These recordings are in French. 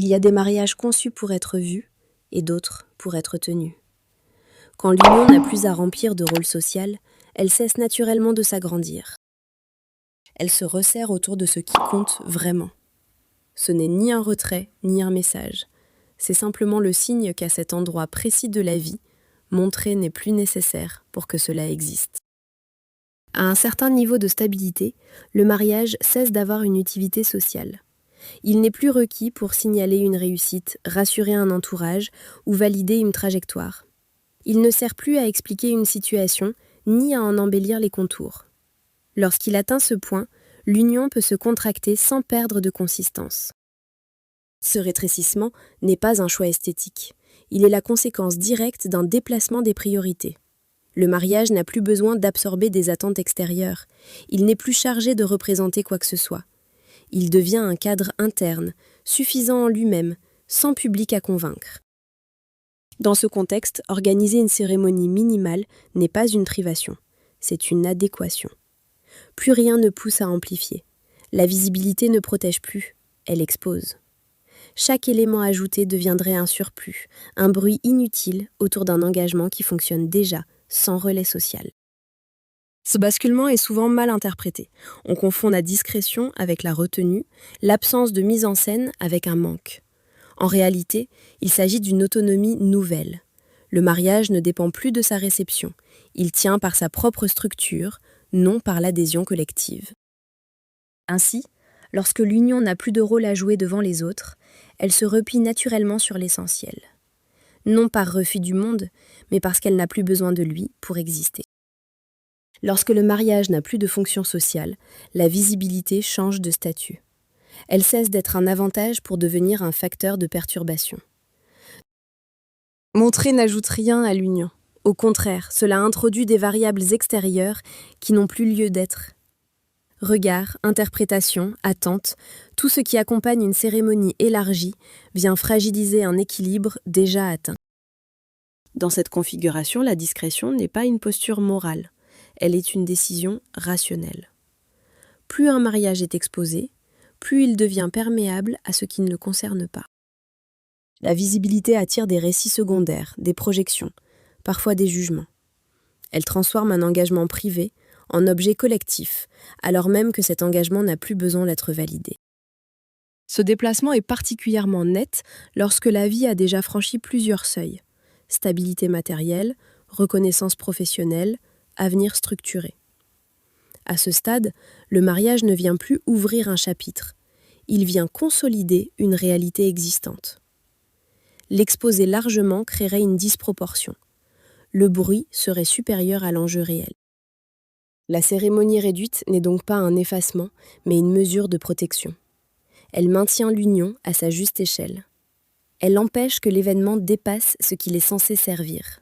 Il y a des mariages conçus pour être vus et d'autres pour être tenus. Quand l'union n'a plus à remplir de rôle social, elle cesse naturellement de s'agrandir. Elle se resserre autour de ce qui compte vraiment. Ce n'est ni un retrait, ni un message. C'est simplement le signe qu'à cet endroit précis de la vie, montrer n'est plus nécessaire pour que cela existe. À un certain niveau de stabilité, le mariage cesse d'avoir une utilité sociale. Il n'est plus requis pour signaler une réussite, rassurer un entourage ou valider une trajectoire. Il ne sert plus à expliquer une situation, ni à en embellir les contours. Lorsqu'il atteint ce point, l'union peut se contracter sans perdre de consistance. Ce rétrécissement n'est pas un choix esthétique. Il est la conséquence directe d'un déplacement des priorités. Le mariage n'a plus besoin d'absorber des attentes extérieures. Il n'est plus chargé de représenter quoi que ce soit. Il devient un cadre interne, suffisant en lui-même, sans public à convaincre. Dans ce contexte, organiser une cérémonie minimale n'est pas une privation, c'est une adéquation. Plus rien ne pousse à amplifier. La visibilité ne protège plus, elle expose. Chaque élément ajouté deviendrait un surplus, un bruit inutile autour d'un engagement qui fonctionne déjà, sans relais social. Ce basculement est souvent mal interprété. On confond la discrétion avec la retenue, l'absence de mise en scène avec un manque. En réalité, il s'agit d'une autonomie nouvelle. Le mariage ne dépend plus de sa réception. Il tient par sa propre structure, non par l'adhésion collective. Ainsi, lorsque l'union n'a plus de rôle à jouer devant les autres, elle se replie naturellement sur l'essentiel. Non par refus du monde, mais parce qu'elle n'a plus besoin de lui pour exister. Lorsque le mariage n'a plus de fonction sociale, la visibilité change de statut. Elle cesse d'être un avantage pour devenir un facteur de perturbation. Montrer n'ajoute rien à l'union. Au contraire, cela introduit des variables extérieures qui n'ont plus lieu d'être. Regard, interprétation, attente, tout ce qui accompagne une cérémonie élargie vient fragiliser un équilibre déjà atteint. Dans cette configuration, la discrétion n'est pas une posture morale, elle est une décision rationnelle. Plus un mariage est exposé, plus il devient perméable à ce qui ne le concerne pas. La visibilité attire des récits secondaires, des projections, parfois des jugements. Elle transforme un engagement privé en objet collectif, alors même que cet engagement n'a plus besoin d'être validé. Ce déplacement est particulièrement net lorsque la vie a déjà franchi plusieurs seuils. Stabilité matérielle, reconnaissance professionnelle, avenir structuré. À ce stade, le mariage ne vient plus ouvrir un chapitre, il vient consolider une réalité existante. L'exposer largement créerait une disproportion. Le bruit serait supérieur à l'enjeu réel. La cérémonie réduite n'est donc pas un effacement, mais une mesure de protection. Elle maintient l'union à sa juste échelle. Elle empêche que l'événement dépasse ce qu'il est censé servir.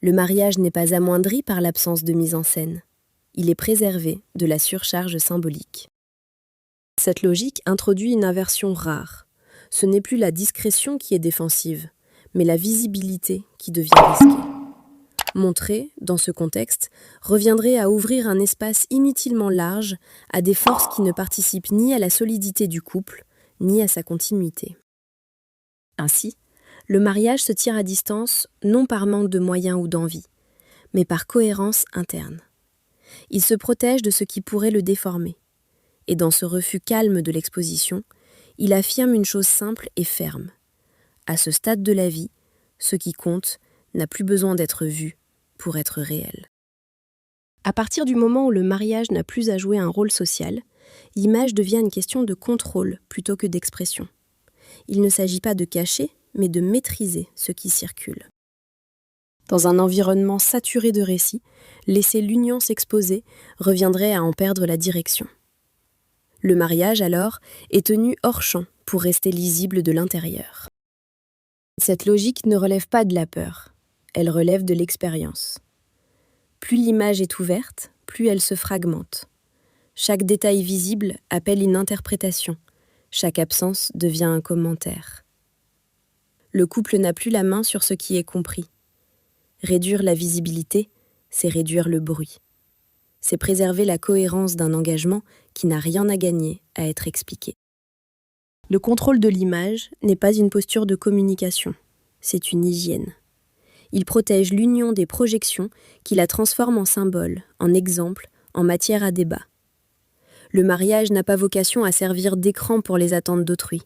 Le mariage n'est pas amoindri par l'absence de mise en scène. Il est préservé de la surcharge symbolique. Cette logique introduit une inversion rare. Ce n'est plus la discrétion qui est défensive, mais la visibilité qui devient risquée. Montrer, dans ce contexte, reviendrait à ouvrir un espace inutilement large à des forces qui ne participent ni à la solidité du couple, ni à sa continuité. Ainsi, le mariage se tire à distance non par manque de moyens ou d'envie, mais par cohérence interne. Il se protège de ce qui pourrait le déformer. Et dans ce refus calme de l'exposition, il affirme une chose simple et ferme. À ce stade de la vie, ce qui compte n'a plus besoin d'être vu pour être réel. À partir du moment où le mariage n'a plus à jouer un rôle social, l'image devient une question de contrôle plutôt que d'expression. Il ne s'agit pas de cacher, mais de maîtriser ce qui circule. Dans un environnement saturé de récits, laisser l'union s'exposer reviendrait à en perdre la direction. Le mariage, alors, est tenu hors champ pour rester lisible de l'intérieur. Cette logique ne relève pas de la peur, elle relève de l'expérience. Plus l'image est ouverte, plus elle se fragmente. Chaque détail visible appelle une interprétation, chaque absence devient un commentaire. Le couple n'a plus la main sur ce qui est compris. Réduire la visibilité, c'est réduire le bruit. C'est préserver la cohérence d'un engagement qui n'a rien à gagner à être expliqué. Le contrôle de l'image n'est pas une posture de communication, c'est une hygiène. Il protège l'union des projections qui la transforment en symbole, en exemple, en matière à débat. Le mariage n'a pas vocation à servir d'écran pour les attentes d'autrui.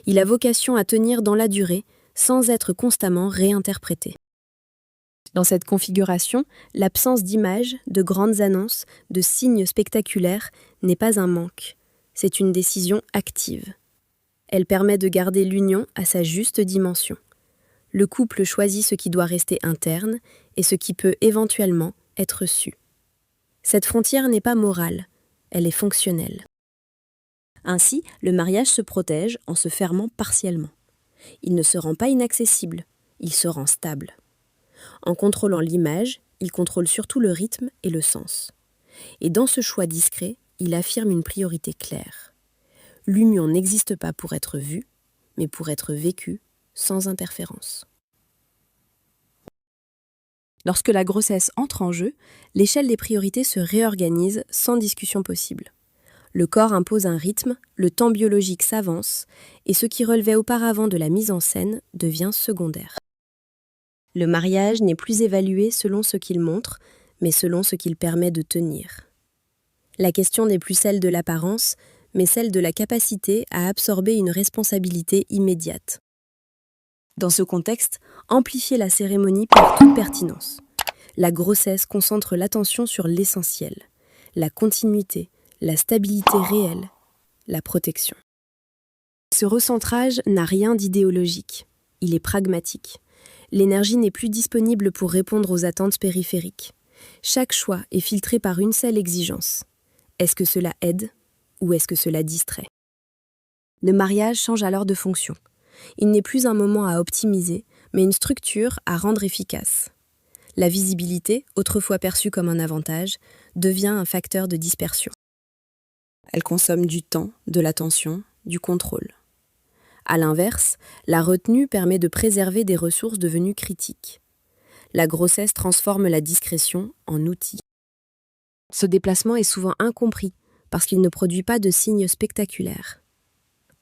Il a vocation à tenir dans la durée, sans être constamment réinterprété. Dans cette configuration, l'absence d'images, de grandes annonces, de signes spectaculaires n'est pas un manque, c'est une décision active. Elle permet de garder l'union à sa juste dimension. Le couple choisit ce qui doit rester interne et ce qui peut éventuellement être su. Cette frontière n'est pas morale, elle est fonctionnelle. Ainsi, le mariage se protège en se fermant partiellement. Il ne se rend pas inaccessible, il se rend stable. En contrôlant l'image, il contrôle surtout le rythme et le sens. Et dans ce choix discret, il affirme une priorité claire. L'union n'existe pas pour être vue, mais pour être vécue sans interférence. Lorsque la grossesse entre en jeu, l'échelle des priorités se réorganise sans discussion possible. Le corps impose un rythme, le temps biologique s'avance, et ce qui relevait auparavant de la mise en scène devient secondaire. Le mariage n'est plus évalué selon ce qu'il montre, mais selon ce qu'il permet de tenir. La question n'est plus celle de l'apparence, mais celle de la capacité à absorber une responsabilité immédiate. Dans ce contexte, amplifier la cérémonie perd toute pertinence. La grossesse concentre l'attention sur l'essentiel, la continuité, la stabilité réelle, la protection. Ce recentrage n'a rien d'idéologique, il est pragmatique. L'énergie n'est plus disponible pour répondre aux attentes périphériques. Chaque choix est filtré par une seule exigence. Est-ce que cela aide ou est-ce que cela distrait? Le mariage change alors de fonction. Il n'est plus un moment à optimiser, mais une structure à rendre efficace. La visibilité, autrefois perçue comme un avantage, devient un facteur de dispersion. Elle consomme du temps, de l'attention, du contrôle. À l'inverse, la retenue permet de préserver des ressources devenues critiques. La grossesse transforme la discrétion en outil. Ce déplacement est souvent incompris parce qu'il ne produit pas de signes spectaculaires.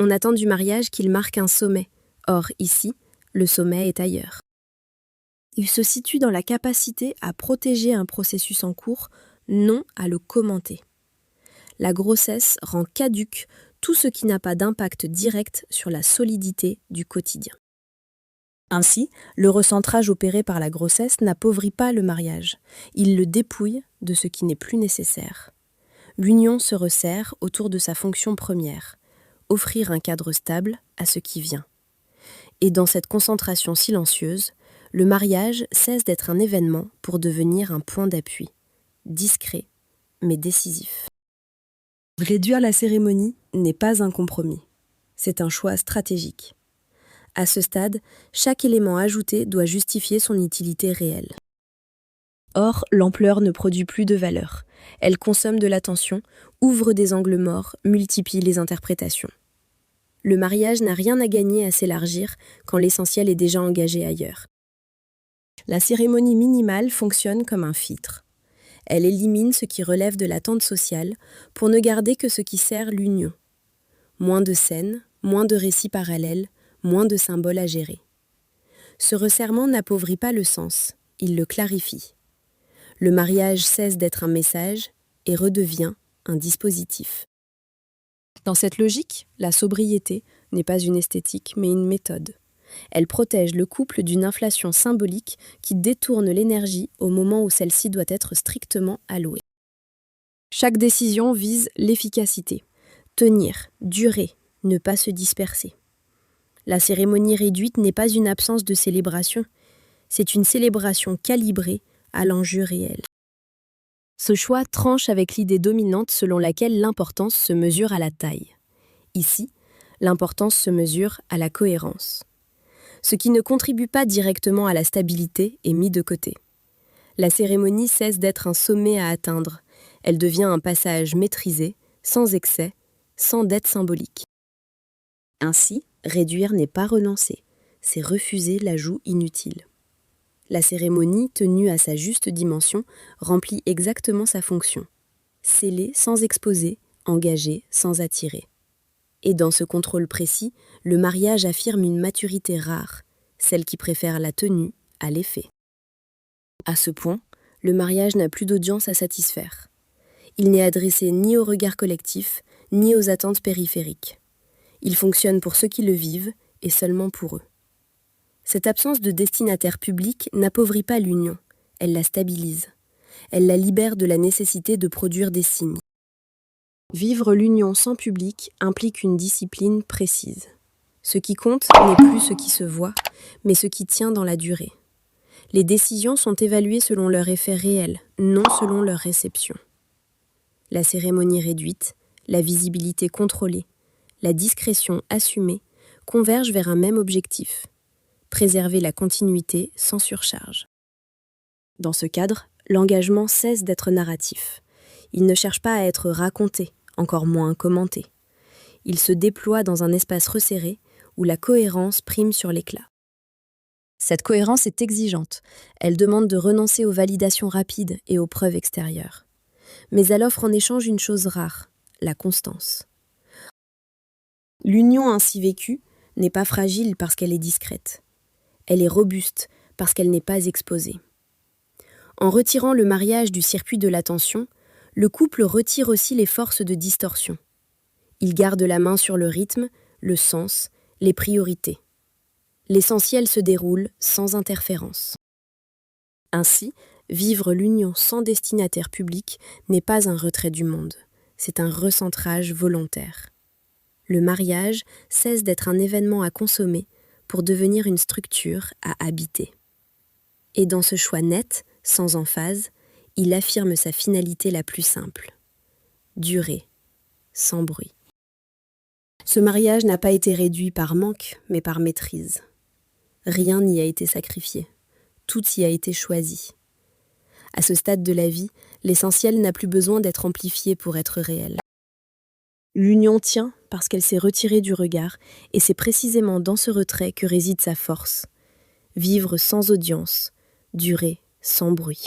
On attend du mariage qu'il marque un sommet. Or, ici, le sommet est ailleurs. Il se situe dans la capacité à protéger un processus en cours, non à le commenter. La grossesse rend caduque tout ce qui n'a pas d'impact direct sur la solidité du quotidien. Ainsi, le recentrage opéré par la grossesse n'appauvrit pas le mariage. Il le dépouille de ce qui n'est plus nécessaire. L'union se resserre autour de sa fonction première, offrir un cadre stable à ce qui vient. Et dans cette concentration silencieuse, le mariage cesse d'être un événement pour devenir un point d'appui, discret mais décisif. Réduire la cérémonie n'est pas un compromis, c'est un choix stratégique. À ce stade, chaque élément ajouté doit justifier son utilité réelle. Or, l'ampleur ne produit plus de valeur. Elle consomme de l'attention, ouvre des angles morts, multiplie les interprétations. Le mariage n'a rien à gagner à s'élargir quand l'essentiel est déjà engagé ailleurs. La cérémonie minimale fonctionne comme un filtre. Elle élimine ce qui relève de l'attente sociale pour ne garder que ce qui sert l'union. Moins de scènes, moins de récits parallèles, moins de symboles à gérer. Ce resserrement n'appauvrit pas le sens, il le clarifie. Le mariage cesse d'être un message et redevient un dispositif. Dans cette logique, la sobriété n'est pas une esthétique mais une méthode. Elle protège le couple d'une inflation symbolique qui détourne l'énergie au moment où celle-ci doit être strictement allouée. Chaque décision vise l'efficacité, tenir, durer, ne pas se disperser. La cérémonie réduite n'est pas une absence de célébration, c'est une célébration calibrée à l'enjeu réel. Ce choix tranche avec l'idée dominante selon laquelle l'importance se mesure à la taille. Ici, l'importance se mesure à la cohérence. Ce qui ne contribue pas directement à la stabilité est mis de côté. La cérémonie cesse d'être un sommet à atteindre. Elle devient un passage maîtrisé, sans excès, sans dette symbolique. Ainsi, réduire n'est pas renoncer, c'est refuser l'ajout inutile. La cérémonie, tenue à sa juste dimension, remplit exactement sa fonction. Sceller sans exposer, engager sans attirer. Et dans ce contrôle précis, le mariage affirme une maturité rare, celle qui préfère la tenue à l'effet. À ce point, le mariage n'a plus d'audience à satisfaire. Il n'est adressé ni au regard collectif, ni aux attentes périphériques. Il fonctionne pour ceux qui le vivent et seulement pour eux. Cette absence de destinataire public n'appauvrit pas l'union, elle la stabilise. Elle la libère de la nécessité de produire des signes. Vivre l'union sans public implique une discipline précise. Ce qui compte n'est plus ce qui se voit, mais ce qui tient dans la durée. Les décisions sont évaluées selon leur effet réel, non selon leur réception. La cérémonie réduite, la visibilité contrôlée, la discrétion assumée convergent vers un même objectif, préserver la continuité sans surcharge. Dans ce cadre, l'engagement cesse d'être narratif. Il ne cherche pas à être raconté, encore moins commenté. Il se déploie dans un espace resserré où la cohérence prime sur l'éclat. Cette cohérence est exigeante. Elle demande de renoncer aux validations rapides et aux preuves extérieures. Mais elle offre en échange une chose rare, la constance. L'union ainsi vécue n'est pas fragile parce qu'elle est discrète. Elle est robuste parce qu'elle n'est pas exposée. En retirant le mariage du circuit de l'attention, le couple retire aussi les forces de distorsion. Il garde la main sur le rythme, le sens, les priorités. L'essentiel se déroule sans interférence. Ainsi, vivre l'union sans destinataire public n'est pas un retrait du monde, c'est un recentrage volontaire. Le mariage cesse d'être un événement à consommer pour devenir une structure à habiter. Et dans ce choix net, sans emphase, il affirme sa finalité la plus simple. Durer, sans bruit. Ce mariage n'a pas été réduit par manque, mais par maîtrise. Rien n'y a été sacrifié, tout y a été choisi. À ce stade de la vie, l'essentiel n'a plus besoin d'être amplifié pour être réel. L'union tient parce qu'elle s'est retirée du regard, et c'est précisément dans ce retrait que réside sa force. Vivre sans audience, durer sans bruit.